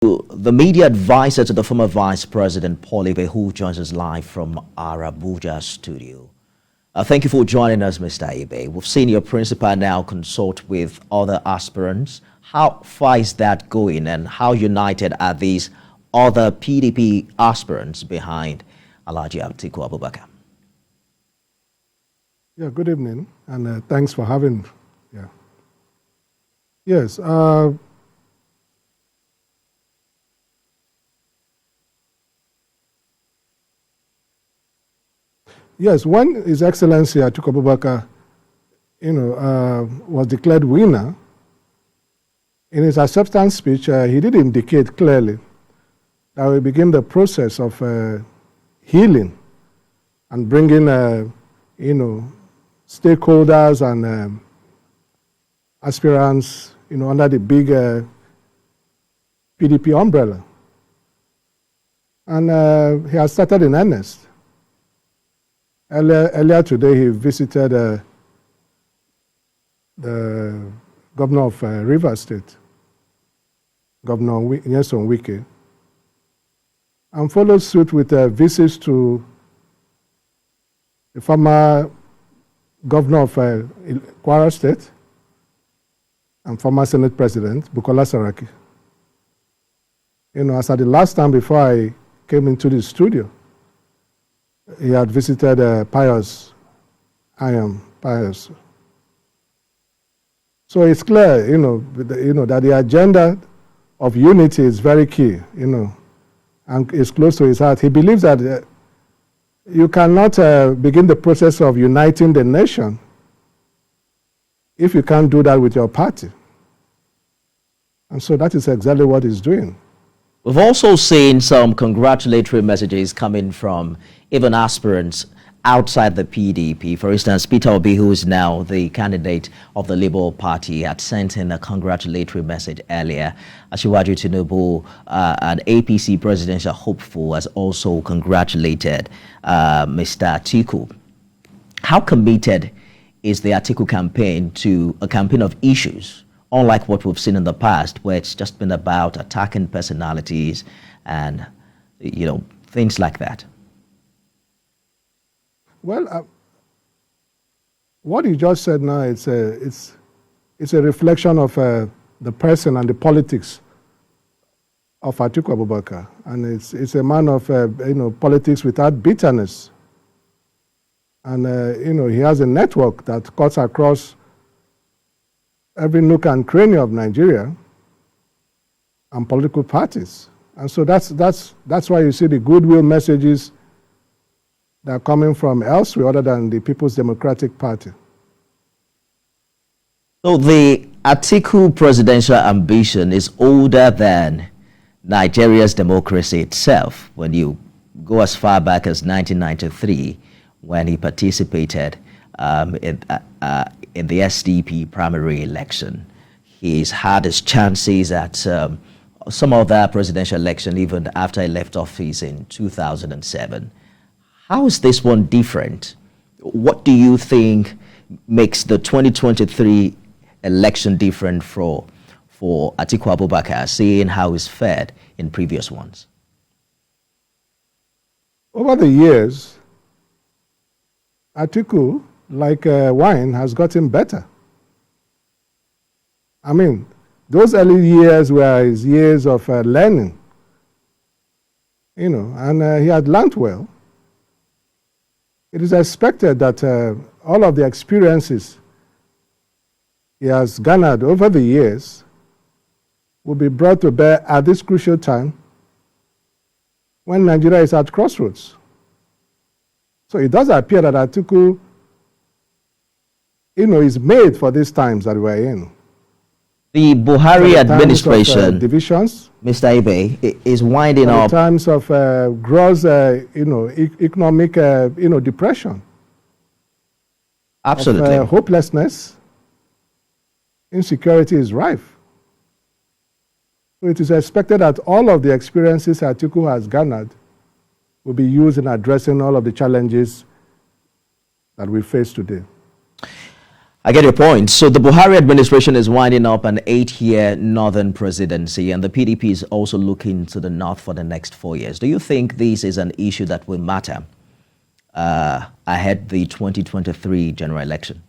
The media advisor to the former Vice President Paul Ibe, who joins us live from our Abuja studio. Thank you for joining us, Mr. Ibe. We've seen your principal now consult with other aspirants. How far is that going, and how united are these other PDP aspirants behind Alhaji Atiku Abubakar? Yeah, good evening, and thanks for having. Yeah. Yes. Yes, when His Excellency Atiku Abubakar, was declared winner, in his acceptance speech, he did indicate clearly that we begin the process of healing and bringing, stakeholders and aspirants, under the big PDP umbrella. And he has started in earnest. Earlier today, he visited the governor of Rivers State, Governor Nyesom Wike, and followed suit with visits to the former governor of Kwara State and former Senate President, Bukola Saraki. As at the last time before I came into the studio, he had visited Pius. So it's clear, that the agenda of unity is very key, and is close to his heart. He believes that you cannot begin the process of uniting the nation if you can't do that with your party. And so that is exactly what he's doing. We've also seen some congratulatory messages coming from even aspirants outside the PDP. For instance, Peter Obi, who is now the candidate of the Labour Party, had sent in a congratulatory message earlier. Asiwaju Tinubu, an APC presidential hopeful, has also congratulated Mr. Atiku. How committed is the Atiku campaign to a campaign of issues, unlike what we've seen in the past, where it's just been about attacking personalities and, things like that? Well, what you just said now, it's a reflection of the person and the politics of Atiku Abubakar, and it's a man of politics without bitterness, and he has a network that cuts across every nook and cranny of Nigeria and political parties, and so that's why you see the goodwill messages that are coming from elsewhere other than the People's Democratic Party. So the Atiku presidential ambition is older than Nigeria's democracy itself. When you go as far back as 1993, when he participated in the SDP primary election, he's had his chances at some other presidential election even after he left office in 2007. How is this one different? What do you think makes the 2023 election different for Atiku Abubakar, seeing how he's fared in previous ones? Over the years, Atiku, like wine, has gotten better. I mean, those early years were his years of learning, and he had learned well. It is expected that all of the experiences he has garnered over the years will be brought to bear at this crucial time when Nigeria is at crossroads. So it does appear that Atiku, is made for these times that we're in. The Buhari administration, divisions, Mr. Ibe, is winding up. In times of gross, economic, depression. Absolutely. Of, hopelessness, insecurity is rife. So it is expected that all of the experiences Atiku has garnered will be used in addressing all of the challenges that we face today. I get your point. So the Buhari administration is winding up an 8-year northern presidency, and the PDP is also looking to the north for the next 4 years. Do you think this is an issue that will matter ahead the 2023 general election?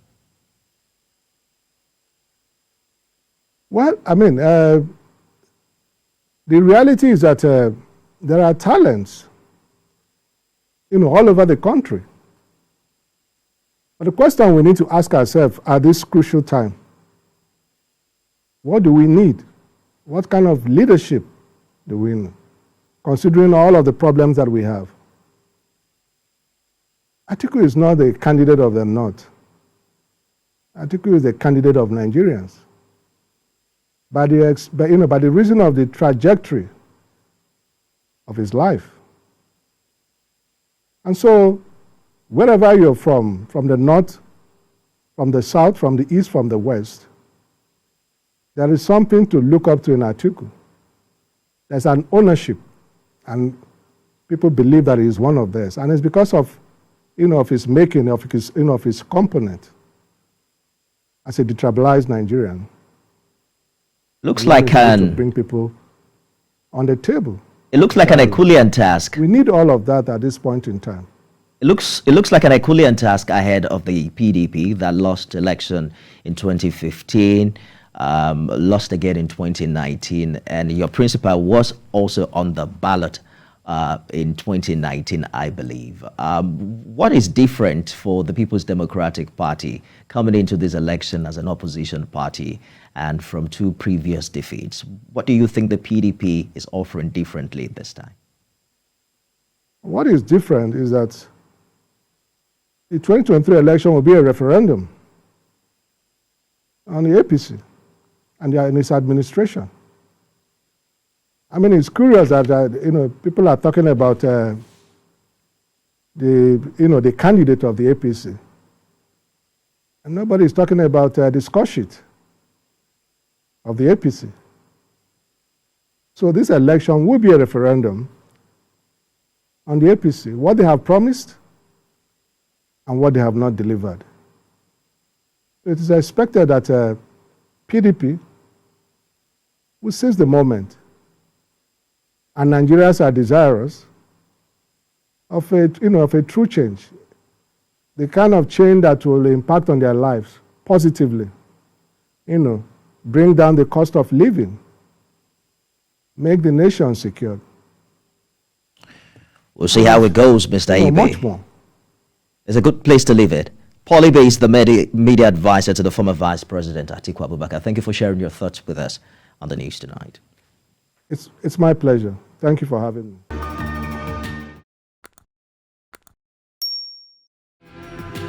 Well, I mean, the reality is that there are talents, all over the country. But the question we need to ask ourselves at this crucial time, what do we need? What kind of leadership do we need, considering all of the problems that we have? Atiku is not the candidate of the North. Atiku is the candidate of Nigerians. By the reason of the trajectory of his life. And so, wherever you're from the north, from the south, from the east, from the west, there is something to look up to in Atiku. There's an ownership, and people believe that he is one of theirs. And it's because of, of his making, of his component as a detribalized Nigerian. Looks like to bring people on the table. It looks like an Herculean task. We need all of that at this point in time. It looks like an Herculean task ahead of the PDP that lost election in 2015, lost again in 2019, and your principal was also on the ballot in 2019, I believe. What is different for the People's Democratic Party coming into this election as an opposition party and from two previous defeats? What do you think the PDP is offering differently this time? What is different is that the 2023 election will be a referendum on the APC and its administration. I mean, it's curious that people are talking about the candidate of the APC, and nobody is talking about the score sheet of the APC. So this election will be a referendum on the APC, what they have promised and what they have not delivered. It is expected that PDP will seize the moment, and Nigerians are desirous of a true change, the kind of change that will impact on their lives positively, bring down the cost of living, make the nation secure. We'll see how it goes, Mr. Ibe. Much more. It's a good place to leave it. Paul Ibe is the media advisor to the former Vice President, Atiku Abubakar. Thank you for sharing your thoughts with us on the news tonight. It's my pleasure. Thank you for having me.